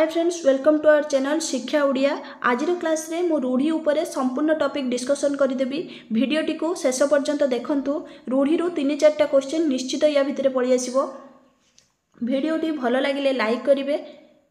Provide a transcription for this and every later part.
Hi friends, welcome to our channel Shiksha Odia. आज class रे मु रूढ़ी उपरे संपूर्ण टॉपिक डिस्कशन करदेवी। भिडियोटी को शेष पर्यंत देखंतु। रूढ़ी रु 3-4टा क्वेश्चन निश्चित या भितर पळि आसीबो। भिडियोटी भल लागिले लाइक करिवे,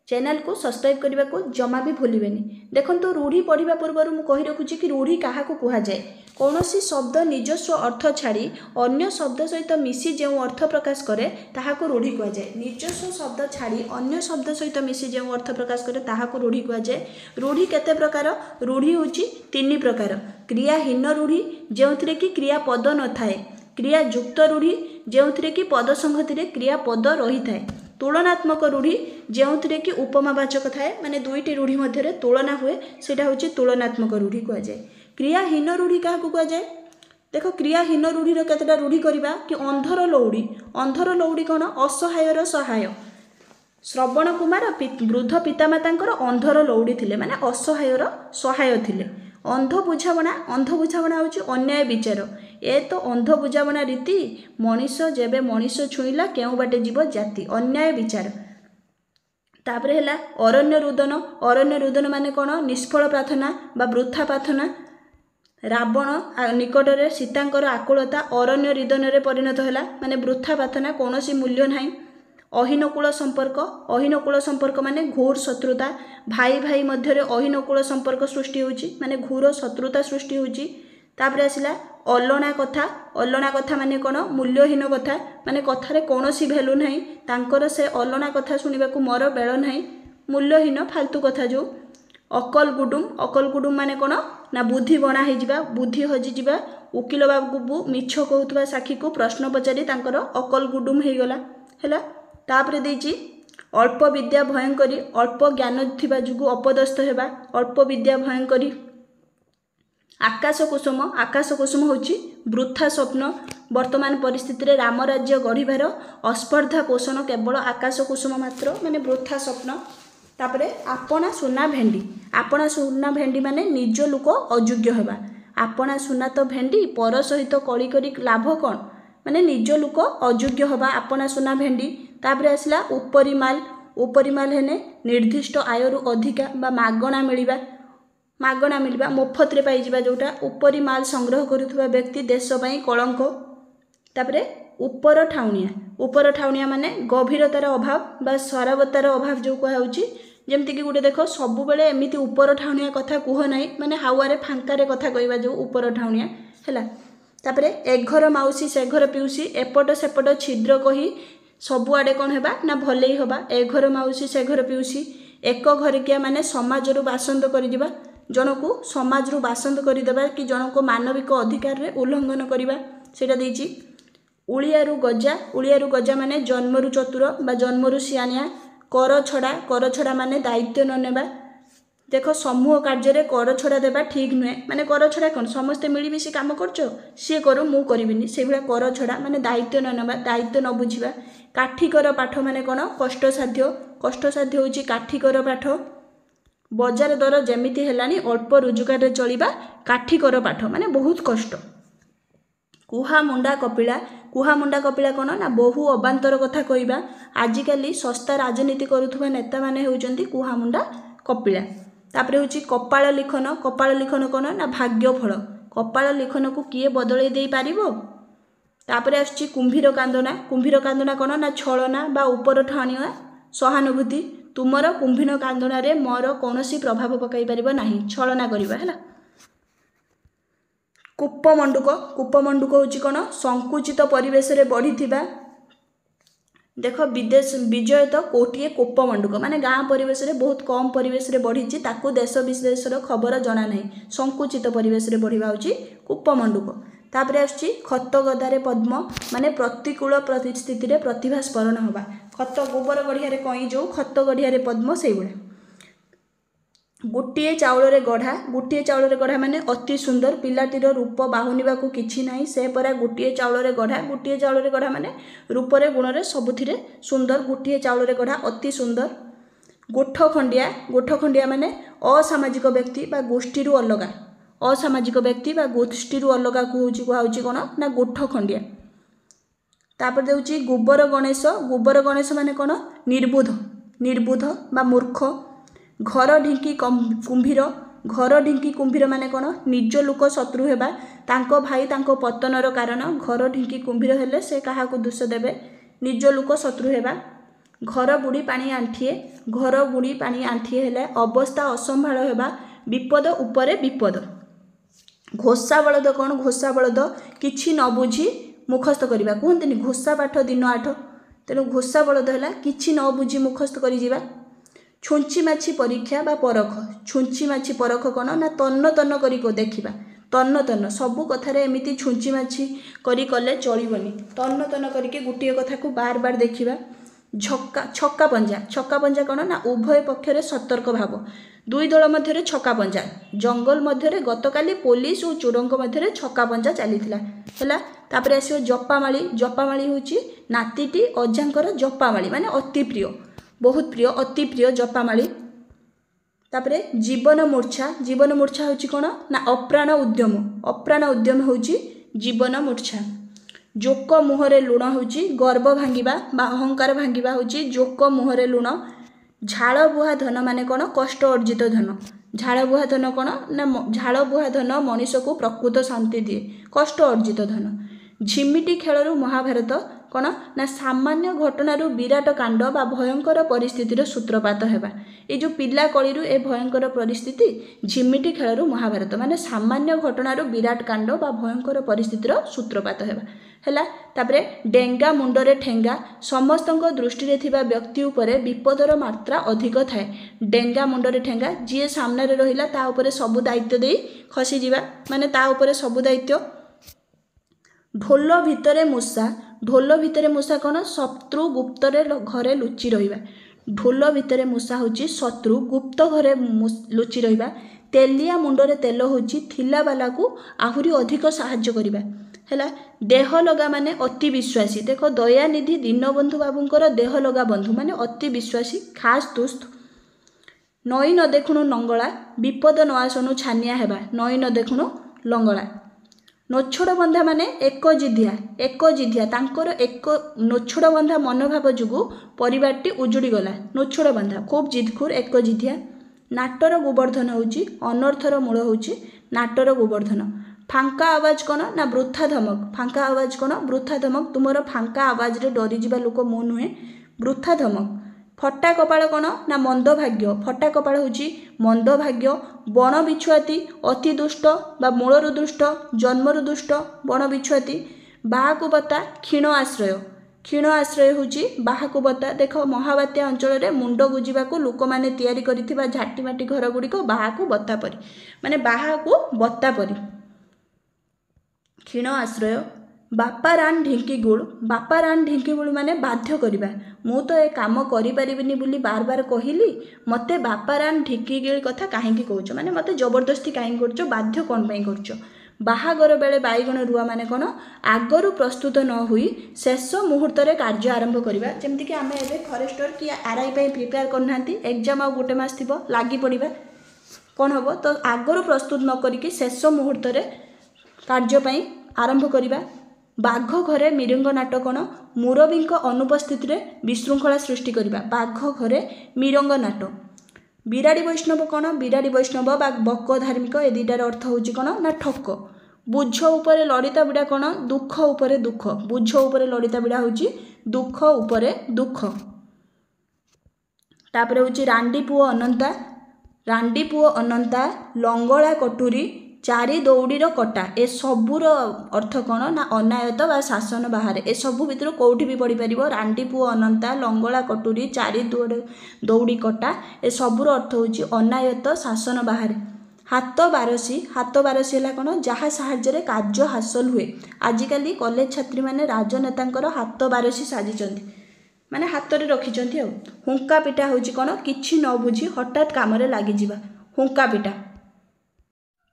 चैनल को सब्सक्राइब करने को जमा भी भूलिबेनी। देखंतु रूढ़ी पढ़िबा पूर्व मु कहि रखुची कि रूढ़ी काहा को कुहा जाए। कौनसी शब्द निजस्व अर्थ छाड़ी अन्य शब्द सहित मिसी जो अर्थ प्रकाश करे ताहा को रूढ़ी कुहा जाए। निजस्व शब्द छाड़ी अन्य शब्द सहित मिसी जो अर्थ प्रकाश करे ताहा को रूढ़ी कुहा जाए। रूढ़ी केते प्रकार? रूढ़ी होची 3 प्रकार। क्रियाहीन रूढ़ी जेउथिरे कि क्रियापद न थाए, क्रियायुक्त रूढ़ी जेउथिरे कि पद संगति रे क्रियापद रही थाए, तुलनात्मक रूढ़ी जेउथिरे कि उपमावाचक थाए, माने दुईटी रूढ़ी मध्य तुलना हुए, सेटा होची तुलनात्मक रूढ़ी कुहा जाए। क्रियाहीन रूढ़ी क्या कुहा जाए? देखो क्रियाहीन रूढ़ी केतेटा रूढ़ी करबा कि अंधर लौड़ी। अंधर लौड़ी कौन? असहायर सहाय। श्रवण कुमार वृद्ध पितामातांकर अंधर लौड़ी थिले, माने असहायर सहाय थिले। अंध बुझावना, अंध बुझावना होची अन्याय विचार। ए तो अंध बुझावना रीति मनीष जेबे मनीष छुईला केउ बाटे जीव जाति, अन्याय विचार। तापरे हैला अरण्य रुदन। अरण्य रुदन माने कौन? निष्फल प्रार्थना बा वृथा प्रार्थना। रावण निकटरे सीतांकर आकुलता अरण्य रुदन रे परिणत हैला, माने वृथा प्रार्थना, कौनसी मूल्य नाही। अहिनकूल संपर्क। अहिनकूल संपर्क माने घोर शत्रुता। भाई भाई मध्य अहिनकूल संपर्क सृष्टि होची, माने घोर शत्रुता सृष्टि होची। तापरे आसिला अलणा कथा। अलणा कथा माने कौन? मूल्यहीन कथा, माने कथारे कौनसी भैल्यू नाही, तांकर से अलणा कथा सुनिबा को मोर बेळ नाही, मूल्यहीन फालतू कथा जो। अकल गुडुम। अकल गुडुम माने कौन? ना बुद्धि बणा हो जिबा, बुद्धि हजि जिबा। उकिल बाबू मिछ कहउतबा साक्षी को प्रश्न पचारि तांकर अकल गुडुम हो गला हैला। तापरे देछि अल्प विद्या भयंकरी। अल्प ज्ञान थिबा जुगु अपदस्थ हेबा, अल्प विद्या भयंकरी। आकाश कुसुम। आकाश कुसुम होची वृथा स्वप्न। वर्तमान परिस्थिति रे राम राज्य गढ़िबार अस्पर्धा पोषण केवल आकाश कुसुम मात्र, माने वृथा स्वप्न। तापरे आपणा सुना भेंडी। आपणा सुना भेंडी माने निज लोक अयोग्य हेबा। आपणा सुना तो भेंडी, पर सहित कली करी लाभ कौन? माने निज लोक अयोग्य हवा, आपणा सुना भेंडी। तापरे आसला उपरिमाल। उपरिमाल हेने निर्दिष्ट आयरु अधिका बा मागणा मिलिबा। मागणा मिलवा मुफ्त रे पाई जिबा जोटा। उपरिमाल संग्रह करुथुबा व्यक्ति देश पई कलंक। तापरे उपर ठाउनिया। उपर ठाउनिया माने गभीरतार अभाव बा सारवतार अभाव जो कहा होची। जेमति कि गुटे देखो सबु बेले एमिति उपर ठाउनिया कथा कुह नाही, माने हावारे फांकारे कथा कहबा जो उपर ठाउनिया हैला। तापरे एक घर माउसी से घर पिउसी, एपट सेपट छिद्र कही सबु आडे कौन हेबा ना भलेई हबा। एक घर माउसी से घर पिउसी। एक घर किया माने समाज रु बासंद करि दिबा, जनकु समाज रु बासंद करि देबा कि जनको मानविक अधिकार रे उल्लंघन करिबा, सेटा देछि। उलियारु गजा। उलियारु गजा माने जन्मरु चतुर बा जन्मरु सियानिया। कर छड़ा। कर छड़ा माने दायित्व न नेबा। देखो समूह कार्य रे कर छड़ा देबा ठीक नुहे, माने कर छड़ा कौन? समस्ते मिलीमिशि काम करछो, सी करू मु करिबिनी, से भला कर छड़ा माने दायित्व न नेबा, दायित्व न बुझिबा। काठीकर पाठ माने कौन? कष्टसाध्य। कष्टसाध्य होची काठीकर पाठ। बजार दर जेमिति हेलानी अल्प रोजगार रे चलिबा, काठीकर पाठ माने बहुत कष्ट। कुहा मुंडा कपिला। कुहा मुंडा कपिला कौन? ना बहु अबांतर कथा कहबा। आजिकाली सस्ता राजनीति करुथुबा नेता माने होउचंती कुहा मुंडा कपिला। तापरे होची कपाळ लिखन। कपाळ लिखन कौन? ना भाग्यफल। कपाळ लिखन को किए बदलै देई पारिबो? तापरे आछि कुंभीर कांदना। कुंभीर कांदना कौन? ना छलना बा उपर ठाणिया सहानुभूति। तुमर कुंभीर कांदना रे मोर कौनसी प्रभाव पकाई पारिबो नाही, छलना करिबा हैला। कूपमंडूक। कूपमंडूक होची कौन? संकुचित परिवेश रे बढ़िथिबा। देखो विदेश विजय तो कोटिए कूपमंडूक माने गाँ परिवेश रे बहुत कम परिवेश रे बढ़ी, ताकू देश विदेशर खबर जना नहीं। संकुचित परिवेश रे बढ़िबा होची कूपमंडूक। तापरे आछि खत गदारे पद्म, माने प्रतिकूल परिस्थिति रे प्रतिभा स्मरण हवा। खत गोबर गढ़िया रे कई जो, खत गढ़िया रे पद्म सेई भले। गोटिए चाउल रे गढ़ा। गोटिए चाउल रे गढ़ा माने अति सुंदर, पिलाटीर रूप बाहुनिबा को किछि नाही, से परा गोटिए चाउल रे गढ़ा। गोटिए चाउल रे गढ़ा माने रूप रे गुण रे सबुथिरे सुंदर। गोटिए चाउल रे गढ़ा अति सुंदर। गोठ खंडिया। गोठ खंडिया माने असामाजिक व्यक्ति बा गोष्ठी रु अलगा। असामाजिक व्यक्ति बा गोष्ठी रु अलगा को होची कोन? ना गोठ खंडिया। तापर देउची गोबर गणेश। गोबर गणेश माने कोन? निर्बोध। निर्बुध बा मूर्ख। घर ढिंकी कुंभीर, घर ढिंकी कुंभीर माने कौन निज लोक शत्रु हेबा, तांको भाई तांको पतनर कारण। घर ढिंकी कुंभीर हेले से काहाकू दोष देबे, निज लोक शत्रु हेबा। घर बुड़ी पानी आंठिए, घर बुड़ी पानी आंठिए हेले अवस्था असंभाळ हेबा, विपद उपरे विपद। घोषा बलद कौन, घोषा बलद किछि न बुझी मुखस्त करवा, कहते घोषा पाठ दिन 8, तेणु घोषा बलद है किछि न बुझी मुखस्त कर जिबा। छुंची माछी परीक्षा बा परख, छुंची माछी परख कौन ना तन्न तन्न करी देखा, तन्न तन्न सबू कथार एमती छुंची माछी करी कले चलबनी, तन्न तन्न करके गोटे कथा को बार बार देखा। झक्का छक्का पंजा, छक्का पंजा कौन ना उभय पक्षरे सतर्क भाव, दुई दल मध्य छक्का पंजा। जंगल मध्य गतकाली पुलिस और चोरों मध्य छक्का पंजा चलीथिला हैला। तापर आसियो जपामाली, जपामाली होची नातीटी अजांकर जपामाली माने अति प्रिय, बहुत प्रिय, अति प्रिय जपामाली। तापरे जीवन मूर्छा, जीवन मूर्छा होची कोन ना अप्राण उद्यम, अप्राण उद्यम होची जीवन मूर्छा। जोक मुहरे लुण होची गर्व भांगिबा बा अहंकार भांगिबा होची जोक मुहरे लुण। झाड़ बुहा धन माने कौन कष्ट अर्जित धन, झाड़ बुहा धन कौन ना झाड़ बुहा धन मनीष को प्रकृत शांति दिए, कष्ट अर्जित धन। झिमिटी खेलरू महाभारत कौन ना सामान्य घटनारू विराट कांड बा भयंकर परिस्थितिर सूत्रपात हेबा। ये जो पिला कलिरू ए भयंकर परिस्थिति झिमिटी खेलरू महाभारत माने सामान्य घटनारू विराट कांड बा भयंकर परिस्थितिर सूत्रपात हेबा हैला। तापरे डेंगा मुंडरे ठेंगा, समस्तଙ୍କ दृष्टि थिबा व्यक्ति उपरे विपदर मात्रा अधिक थाए। डेंगा मुंडरे ठेंगा, जी सामने रहिला ता उपरे सबु दायित्व देई खसी जिबा, माने ता उपरे सबु दायित्व। ढोल भितरे मूषा, ढोल भितरे मूषा कौन शत्रु गुप्तरे घरे लुचि रहिबा। ढोल भितरे मूषा होची शत्रु गुप्त घरे लुचि रहिबा। तेलिया मुंडरे तेल होची थिला बाला को आहुरी अधिक साहाय्य करिबा हैला। देह लगा माने अति विश्वासी, देखो दयानिधि दीनबंधु बाबूंकर देह लगा बंधु माने अति विश्वासी खास दोस्त। नई न देखुणु लंगड़ा, विपद न आसनु छानिया हेबा, नई न देखुणु लंगड़ा। नोछड़ बंधा माने एक जिधिया, एक जिधिया तांकर एक नोछड़ बंधा मनोभाव जुगु परिवारटी उजुड़ी गला। नोछड़ बंधा खूब जिदखुर, एक जिधिया। नाटर गोवर्धन होची अनर्थर मूल होची नाटर गोवर्धन। फांका आवाज कौन ना वृथा धमक, फांका आवाज कौन वृथा धमक। तुमर फांका आवाज रे डरी जिबा लोक मो नुहे, वृथा धमक। फटा कपाल कौन ना मंद भाग्य, फटा कपाल होची मंद भाग्य। बण बिछुआती अति दुष्ट बा मूलर दुष्ट, जन्मर दुष्ट बण बिछुआती। बाहाकु बता क्षीण आश्रय, क्षीण आश्रय होची बाहाकु बता। देख महाबात्या अंचल रे मुंड गुजिबाकू लोक माने तैयारी करिथिबा झाटी माटी घर गुड़िक बाहाकु बता परी, माने बाहाकु बता परी क्षीण आश्रय। बापा रान ढिंकी गुड़, बापा रान ढिंकी गुड़ माने बाध्य करिबा। मु तो ए काम करि परिबिनी बोली बार बार कहिली, मते बापा रान ढिंकी गिल कथा काहेकि कहउछ, माने मते जबरदस्ती काहे करछ, बाध्य कोन पई करछ। बाहागर बेले बाईगण रुआ माने कौन आगरू प्रस्तुत न हुई शेष मुहूर्त रे कार्य आरंभ करिबा। जेमति कि आमे एबे फॉरेस्टर कि आरआई पई प्रिपेयर करनांती, एग्जाम आ गोटे मास थिबो लागि पड़िबा, कोन हबो तो आगरू प्रस्तुत न करिकि शेष मुहूर्त रे कार्य पई आरंभ करिबा। बाघ घरे मिरंग नाट कौन मुरबी अनुपस्थित रे विशृंखला सृष्टि करिबा। बाघ घरे मिरंग नाट। बिराड़ी वैष्णव कौन, बिराड़ी वैष्णव बा बक धार्मिक, ए दुटार अर्थ होची कौन ना ठक। बुझ उपरे लड़िता बिड़ा कौन दुख उपरे दुख, बुझ उपरे लड़िता बिड़ा होची दुख उपरे दुख। तापरे होची रांडी पुओ अनंता, रांडी पुओ अनंता। लंगड़ा कटुरी चारि दौड़ीर कटा, ए सबूर अर्थ कौन ना अनायत बा शासन बाहर। ए सबू भितर कौटी भी पढ़ी पारिबो। रांडी पुओ अनंता, लंगड़ा कटुरी, चारि दौड़ी कटा, ए सबूर अर्थ होची अनायत शासन बाहर। हाथ बारसी, हाथ बारसी है कौन जहाँ साहाय्य कार्य हासिल हुए। आजिकल कॉलेज छात्री माने राजनेतांकर हाथ बारसी साजिचंती, माने हाथ रे रखिचंती। हुंका पिटा होची कौन किछि न बुझी हठात काम रे लागि जिबा, हुंका पिटा।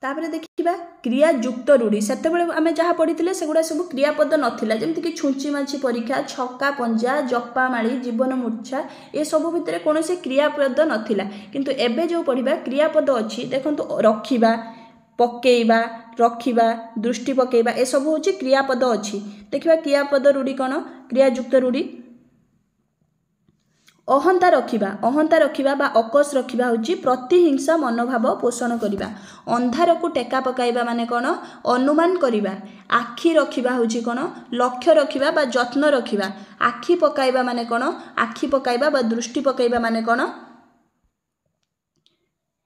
तापरे देखिबा क्रियायुक्त रूढ़ी। सेतेबेले आमे जहाँ पढ़ी सेगुड़ा सब क्रियापद नथिला, जेमति कि छुंची माछी परीक्षा, छक्का पंजा, जपामाली, जीवन मूर्छा, ए सब भितर कौनसी क्रियापद नथिला। किंतु एबे जो पढ़िबा क्रियापद अछि, देखंतु रखिबा, पकेइबा, रखिबा, दृष्टि पकेइबा, ए सब होची क्रियापद अछि। देखिबा क्रियापद रूढ़ी कौन, क्रियायुक्त रूढ़ी। अहंता रखिबा बा अकस रखिबा होची प्रतिहिंसा मनोभाव पोषण करिबा। अंधार को टेका पकाइबा माने कोन अनुमान करिबा। आखि रखिबा होची कोन लक्ष्य रखिबा बा जत्न रखिबा। आखि पकाइबा माने कोन आखि पकाइबा बा दृष्टि पकाइबा माने कोन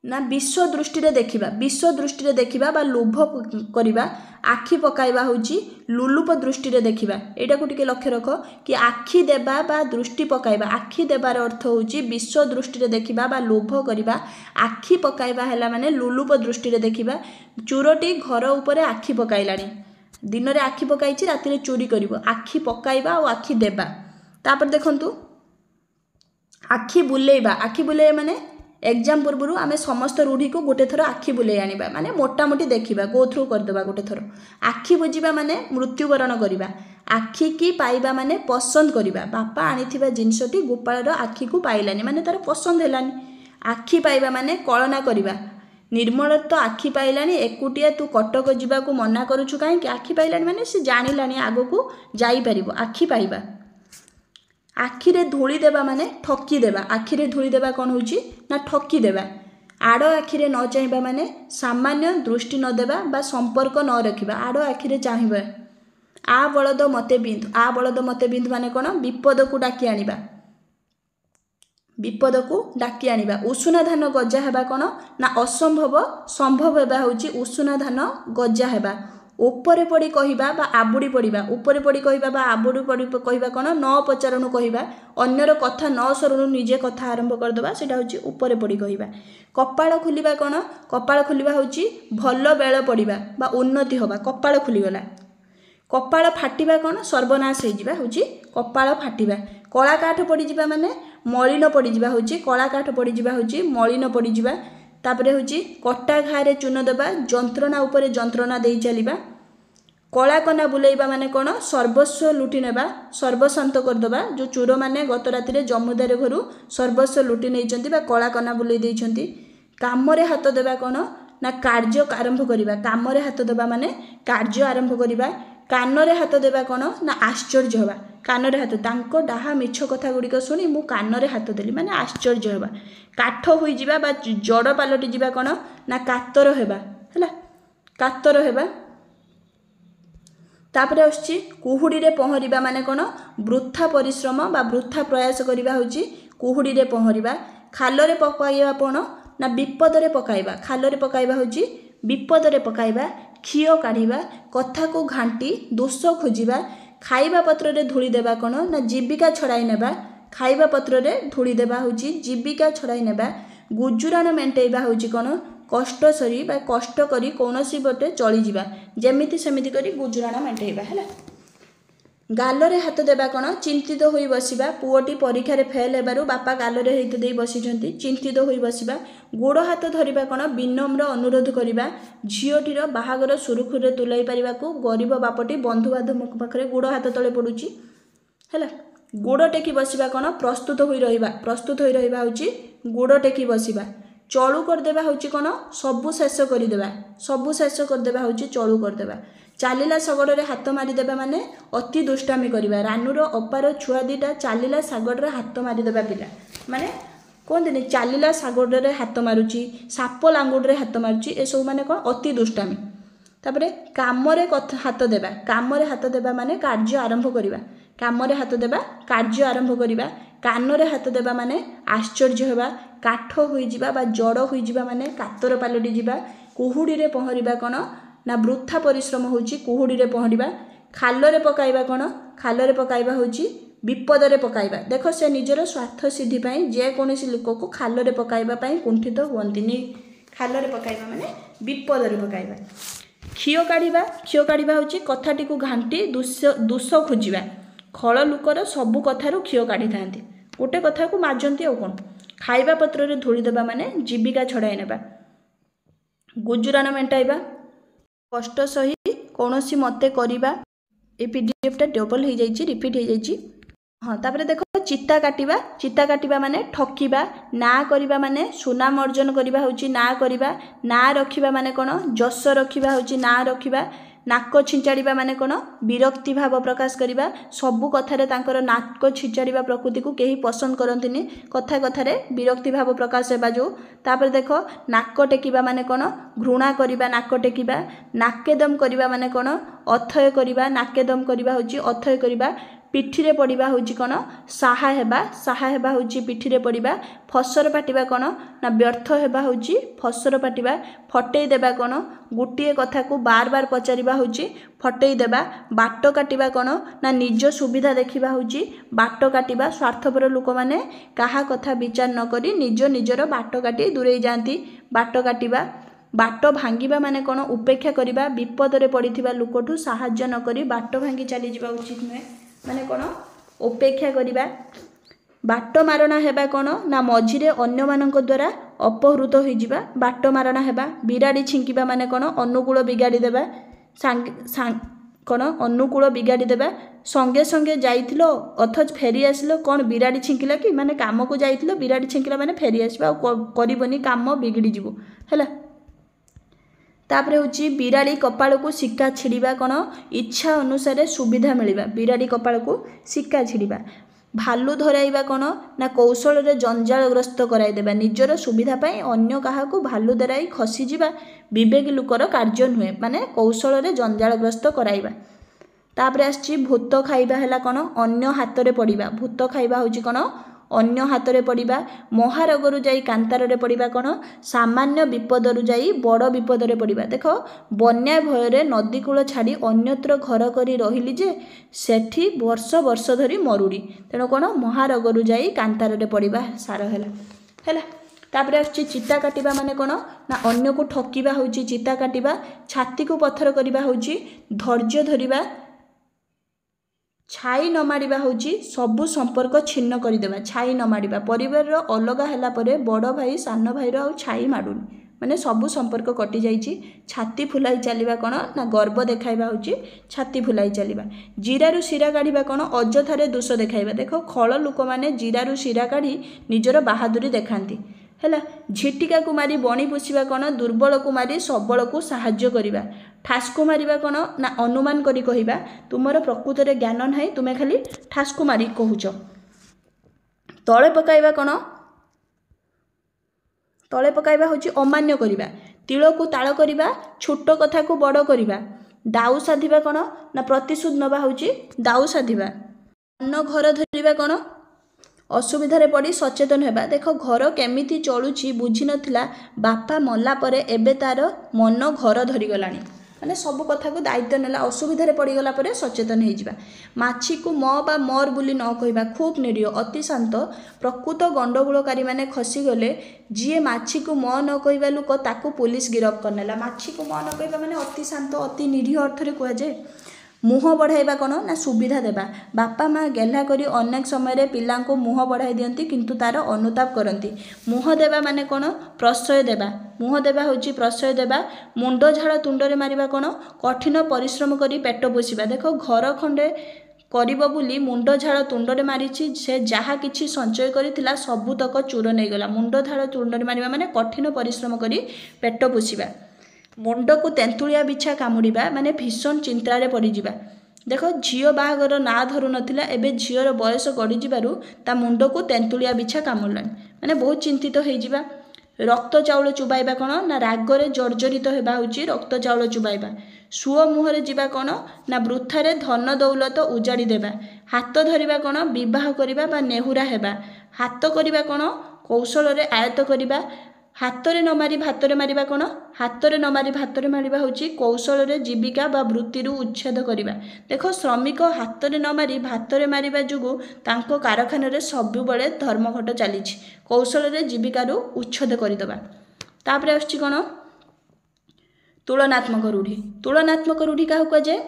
ना विश्व दृष्टि रे देखिबा बा लोभ करिबा। आखि पकाइबा होची लुलुप दृष्टि रे देखिबा। एटा को टिके लक्ष्य रख कि आखि देबा बा दृष्टि पकाइबा। आखि देबार अर्थ होची विश्व दृष्टि रे देखिबा बा लोभ करिबा। आखि पकाइबा हैला माने लुलुप दृष्टि रे देखिबा। चोरटी घर उपरे आखि पकाइलानी। दिन रे आखि पकाइची राति रे चोरी करिवो। आखि पकाइबा और आखि देबा। तापर देखंतु आखि बुलेइबा माने एग्जाम पूर्व आम समस्त रूढ़ी को गोटे थर आखि बुले आनिबा माने मोटामोटी देखिबा गो थ्रू करदेबा गोटे थर। आखि बुझिबा माने मृत्युवरण करिबा। आखि की पाइबा माने पसंद करिबा। बापा आनिथिबा जिनसटी गोपालर आखि को पाइलानी माने तार पसंद हेलानी। आखि पाइबा माने कळना करिबा। निर्मल तो आखि पाइलानी एकुटिया तू कटक जिबा को मना करूछु काहे कि आखि पाइलानी माने से जानिलानी आगो को जाई परिबो। आखि पाइबा। आखिरे धूली देबा माने ठकी देबा। आखिरे धूली देबा कौन होची ना ठकी देबा। आड़ आखिरे न चाहिबा माने सामान्य दृष्टि न देबा बा संपर्क न रखिबा। आड़ आखिरे चाहिबा। आ बलद मते बिंदु माने कौन विपद को डाकी आनिबा। उषुना धान गजा हेबा कौन ना असंभव संभव हेबा होची उषुना धान गजा हेबा। ऊपर पड़ी कहवा बा आबुड़ी पड़ा। ऊपर पड़ी कहवा बा आबुड़ी पड़ी कहवा कौन न पचारणु कहवा। अन्यर कथा न सरुणु निजे कथा आरंभ करदबा सेटा होची ऊपर पड़ी कहवा। कपाळ खुलिबा कौन कपाळ खुलिबा होची भल बेल पड़िबा बा उन्नति होबा। कपाळ खुलीगला। कपाळ फाटिबा कौन सर्वनाश होइजिबा होची कपाळ फाटिबा। कला काठ पड़ीजिबा माने मलिन पड़ीजिबा होची कला काठ पड़ीजिबा होची मलिन पड़ीजिबा। तापरे होची कटा घारे चून देबा जंत्रणा उपरे जंत्रणा देई चलिबा। कला कना बुलेइबा माने कोन सर्वस्व लुटी नेबा सर्वशांत करदबा। जो चोर माने गत राति रे जमुदार घरु सर्वस्व लुटी नेइचंती बा कला कना बुलेइ देइचंती। कामरे हाथ देबा कोन ना कार्य आरंभ करिबा। कामरे हाथ देबा माने कार्य आरंभ करिबा। कानरे हाथ देबा कोन ना आश्चर्य होबा। कानरे हाथ तांको डाहा मिछ कथा गुड़िक शुणी मु कानरे हाथ देली माने आश्चर्य होबा। काठ होई जिबा बा जड़ पालटी जिबा कोन ना कातर हेबा हैला कातर हेबा। तापरे आछि कुहुड़ी रे पहरिबा माने कोन वृथा परिश्रम बा वृथा प्रयास करिबा होची कुहुड़ी रे पहरिबा। खालरे पकाइबा कोन ना विपद रे पकाइबा। खालरे पकाइबा होची विपद रे पकाइबा। खियो काढ़िबा कथा को घांटी दोष खोजिबा। खाइबा पत्र रे धूली देबा कोन ना जीविका छड़ाई नेबा। खाइबा पत्र रे धूली देबा होची जीविका छड़ाई नेबा। गुजुराण मेंटेइबा होची कोन कष्ट सरी बा कष्ट करी कोनोसी बटे चली जिबा। जेमिति सेमिति करी गुजुराण मेंटेइबा हैला। गालरे हाथ देबा कोन चिंतित होई बसिबा। पुओटी परीक्षा रे फेल हेबारु बापा गालरे हाथ देई बसिचंती चिंतित होई बसिबा। गोड़ हाथ धरिबा कोन विनम्र अनुरोध करिबा। झियोटीर बाहागर सुरुखुरे तुलाई परिबाकू गरीब बापटी बंधु बांधव पाखरे गोड़ हाथ तळे पडुची हैला। गोड़ टेकी बसिबा कोन प्रस्तुत होई रहिबा होची गोड़ टेकी बसिबा। चलू करदेबा होची कोन सबु शेष करदेबा। सबु शेष करदेबा होची चलू करदेबा। चालिला शगड़ रे हाथ मारी देबा माने अति दुष्टामी करिबा। रानुर अपार छुआ दीटा चालिला शगड़ रे हाथ मारी देबा पिला माने कहते चालिला शगड़ रे हाथ मारुची साप लांगुड़ रे हाथ मारुची ए सब माने कोन अति दुष्टामी। तापरे कामरे हाथ देबा। कामरे हाथ देबा माने कार्य आरंभ करिबा। कामरे हाथ देबा कार्य आरंभ करिबा। कानरे हाथ देबा माने आश्चर्य हेबा। काठ होई जिबा बा जड़ होई जिबा माने कातर पालटी जिबा। कुहुड़ी रे पहरिबा कोन ना वृथा परिश्रम होची कुहुड़ी रे पहरिबा। खालरे पकाइबा कोन खालरे पकाइबा होची विपद रे पकाइबा। देखो से निजर स्वार्थ सिद्धि पई जे कोनोसी लोक को खालरे पकाइबा पई कुंठित हुअंतिनी। खालरे पकाइबा माने विपद रे पकाइबा। खियो काढ़िबा होची कथाटी को घांटी दोष खोजिबा। खळ लुकर सबु कथारु खियो काढ़ी थांती गोटे कथा को माजंती और कोन। खाइबा पत्र रे धूली देबा माने जीविका छड़ाई नेबा। गुजुराण मेंटाइबा कष्ट सही कोनोसी मते करिबा। ए पीडीएफ टा डबल हो जाइछि रिपीट हो जाइछि। हाँ तापरे देखो चित्ता काटिबा माने ठकिबा। ना करिबा माने सुनाम अर्जन करिबा होची ना करिबा। ना रखिबा माने कोन जस रखिबा होची ना रखिबा। नाक छिंचाड़ा माने कौन विरक्ति भाव प्रकाश करवा सबू कथार तांकर नाक छिंचाड़ा प्रकृति को कहीं पसंद करती कथा कथार विरक्ति भाव प्रकाश होगा जो तापर देख नाक टेकिबा माने कौन घृणा करवा नाक टेकिबा नाकेदम करवा माने कौन अथय करवा नाकेदम करवा होची अथय करवा पिठिरे पड़वा हूँ कौन साहा हेबा हूँ पिठिरे पड़वा फसर पाटिबा कौन ना व्यर्थ हेबा हूँ फसर पाटिबा फटई देबा कौन गोटे कथा को बार बार पचारिबा हूँ फटई देबा बाट काटिबा कौन ना निज सुविधा देखिबा हूँ बाट काटिबा स्वार्थपर लोक मैंने कहा कथा विचार न करी निज निजर बाट काटी दूरे जाती बाट काटिबा बाट भांगिबा माने कौन उपेक्षा करिबा विपदरे पड़िथिबा लोकठू साहाय्य न करी बाट भांगी चली जावा उचित नुहे माने कौन उपेक्षा करिबा बाट मारणा हेबा कौन ना मझिरे अन्य मानक द्वारा अपहृत हो जावा बाट मारणा हेबा बिराड़ी छिंकिबा माने कौन अनुकूल बिगाड़ी देबा कौन अनुकूल बिगाड़ी देबा संगे संगे जाइथिलो अथच फेरी आसिलो कौन बिराड़ी छिंकिला कि माने काम को जाइथिलो बिराड़ी छिंकिला माने फेरी आसीबा आ करबनी काम बिगड़ी जिवो हैला तापर हूँ बिराड़ी कपाल को सिक्का छिड़वा कौन इच्छा अनुसार सुविधा मिलवा बिराड़ी कपाल को सिक्का छिड़वा भालू धराइबा कौन ना कौशल जंजालग्रस्त कराइदेबा निजर सुविधा पाई अन्य क्या भालू धराई खसीजा विवेक लुकर कार्य नुहे माने कौशल जंजालग्रस्त कराइबा तापर आछि भूत खाइबा हैला कौन अन्य हाथ में पड़वा भूत खाइबा हूँ कौन अन्य हाथ में पड़वा महारोगर जाई कांतार पड़वा कौन सामान्य विपदरु जाई बड़ विपदरे पड़वा देख बन्या भय नदी कूल छाड़ी अन्यत्र घर करी रहिली जे सेठी वर्ष वर्ष धरी मरुड़ी तेणु कौन महारोगर जाई कांतार पड़वा सार है तापर आछि चिता काटिबा माने कौन ना अन्य को ठकिबा हूँ चिता काटिबा छाती को पत्थर करवा हूँ धैर्य धरिबा छाई न मारिबा होची सबु संपर्क छिन्न करदेबा छाई न मारिबा परिवार अलगा हैला परे बड़ भाई सान भाई आ छाई माडुनी माने सबु संपर्क कटि जाइछि छाती फुलाई चलिबा कौन ना गर्व देखाइबा होची छाती फुलाई चलिबा जीरारु शिरा काढ़िबा कौन अजथारे दोष देखाइबा देख खल लोक माने जीरारु शिरा काढ़ी निजर बहादुरी देखांती हैला झिटिका को मारी बणी पोषिबा कौन दुर्बल को मारी सबल को साहाय्य करिबा ठासको मारिबा कौन ना अनुमान करी कहिबा तुमर प्रकृत रे ज्ञान नाही तुमे खाली ठासको मारी कहूच तळे पकाइबा कौन तळे पकाइबा होची अमान्य करिबा तिळ को ताळ करिबा छोट कथा को बड़ करिबा दाऊ साधिबा कौन ना प्रतिशोध नबा होची दाऊ साधिबा अन्न घर धरिबा कौन असुविधारे पड़ी सचेतन हेबा देख घर केमिति चलुची बुझी नथिला बापा मल्ला परे एबे तार मन घर धरिगलानी माने सब कथा को दायित्व नेला असुविधारे पड़ीगला परे सचेतन होइजिबा माछी को म बा मर बुली न कहबा खूब निरीह अति शांत प्रकृत गंडगोलकारी माने खसी गले जीए माछी को म न कहबा लोक ताकू पुलिस गिरफ करनेला माछी को म न कहबा माने अति शांत अति निरीह अर्थ रे कहै जे मुह बढ़ाइबा कौन ना सुविधा देबा बापा माँ गेला करी अनेक समय पिला को मुह बढ़ाई दियंती किंतु तार अनुताप करती मुह देबा माने कौन प्रश्रय देबा मुह देबा होची प्रश्रय देबा मुंड झाड़ तुंडरे मारिबा कौन कठिन परिश्रम करी पेट पोषिबा देख घर खंडे करिब बुली मुंड झाड़ तुंडरे मारिछि से जहा किछि संचय करिथिला सबुतक चूर नहीं गला मुंड झाड़ तुंडरे मारिबा माने कठिन परिश्रम करी पेट पोषिबा मुंड को तेंतुलिया बिछा कामुड़िबा माने भीषण चिंतारे पड़ीजिबा देख झील बाहागर ना धरु नथिला एबे झीर बयस गड़ी जिबारु ता मुंड को तेंतुलिया बिछा कामुड़लानी माने बहुत चिंतित हो जिबा रक्त चाउल चुबाइबा कौन ना रागरे जर्जरित हेबा होची रक्त चाउल चुबाइबा सुओ मुहरे जिबा कौन ना वृथारे धन दौलत उजाड़ी देबा हाथ धरिबा कौन विवाह करिबा बा नेहुरा हेबा हाथ करिबा कौन कौशल रे आयत्त करिबा हाथरे न मारी भातरे मारिबा कौन हाथरे न मारी भातरे मारिबा होची कौशल रे जीविका बा वृत्ति उच्छेद करिबा देख श्रमिक हाथरे न मारी भातरे मारिबा जुगु तांको कारखाना रे सबु बेले धर्मघट चलीछि कौशल रे जीविका उच्छेद करदेबा तापर आछि कौन तुलनात्मक रूढ़ी क्या कहुए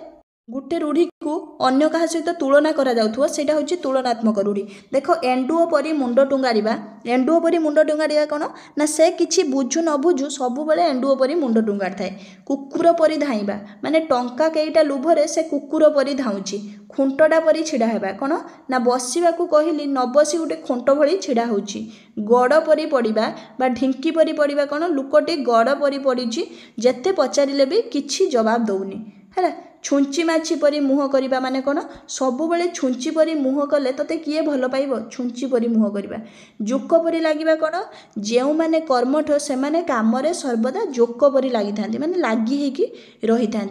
गोटे रूढ़ी को अन्य क्या सहित तुलना करा जाउथुवा सेटा होची तुलनात्मक रूढ़ी देख एंडुओ परी मुंड टुंगारिबा एंडुओ परी मुंड टुंगारिबा कौन ना से किछि बुझु न बुझु सबु बेले एंडुओ परी मुंड टुंगार थाए कुकुर परी धाइबा माने टंका केईटा लोभरे से कुकुर परी धाउची खुंटटा परी छिड़ा हेबा कौन ना बसिबा को कहली न बसी गोटे खुंट भली छिड़ा होची गड़ परी पड़िबा बा ढिंकी परी पड़िबा कौन लुकटी गड़ परी पड़ीची जेते पचारिले भी किछि जवाब दउनी है छुंची माछी परी मुह करवा माने कौन सब बेले छुंची परी मुह कले तोते किए भल पाइब छुंची परी मुह करवा जोक परी लगे कौन जो मैंने कर्मठ से माने काम सर्वदा जोक परी लगी था माने लगी होगी रही था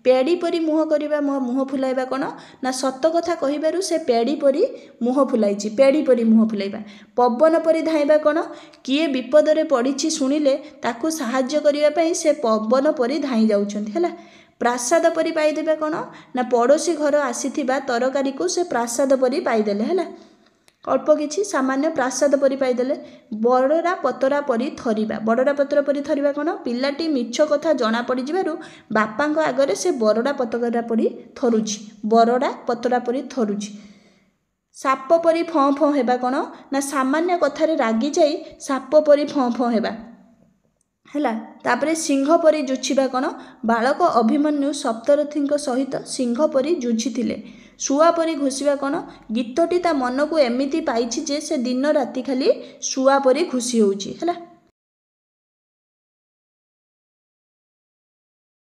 पेड़ी परी मुह करवा मुह फुलाइबा कौन ना सत कथा कहबारू से पेड़ी परी मुह फुलाई पेड़ी परी मुह फुलाइबा पवन परी धाइबा कौन किए विपदरे पड़ी शुणिले ताकू साहाय्य करने से पवन परी धाई जाउछन्ति है प्रासाद परी पाइदेबे कौन ना पड़ोशी घर आसीथिबा तरकारी को से प्रासाद परी पाइदेले है अल्प किछि सामान्य प्रासाद परी पाइदेले बड़रा पतरा परी थरिबा बड़रा पतरा परी थरिबा कौन पिलाटी मिछ कथा जना पड़ी जिबारु बापांक आगरे से बड़रा पतरा परी थरुछि बड़रा पतरा परी थरुछि साप परी फँ फँ हेबा कौन ना सामान्य कथारे रागी जाई साप परी फँ फँ हेबा है तापरे सिंह परी जुछिबा कौन बालक अभिमन्यु सप्तरथी सहित सिंह परी जुझिथिले शुआ परी घुषिबा कौन गीतटी ता मन को एमिति पाइछि जे से दिन राति खाली शुआ परी घुषि होउछि है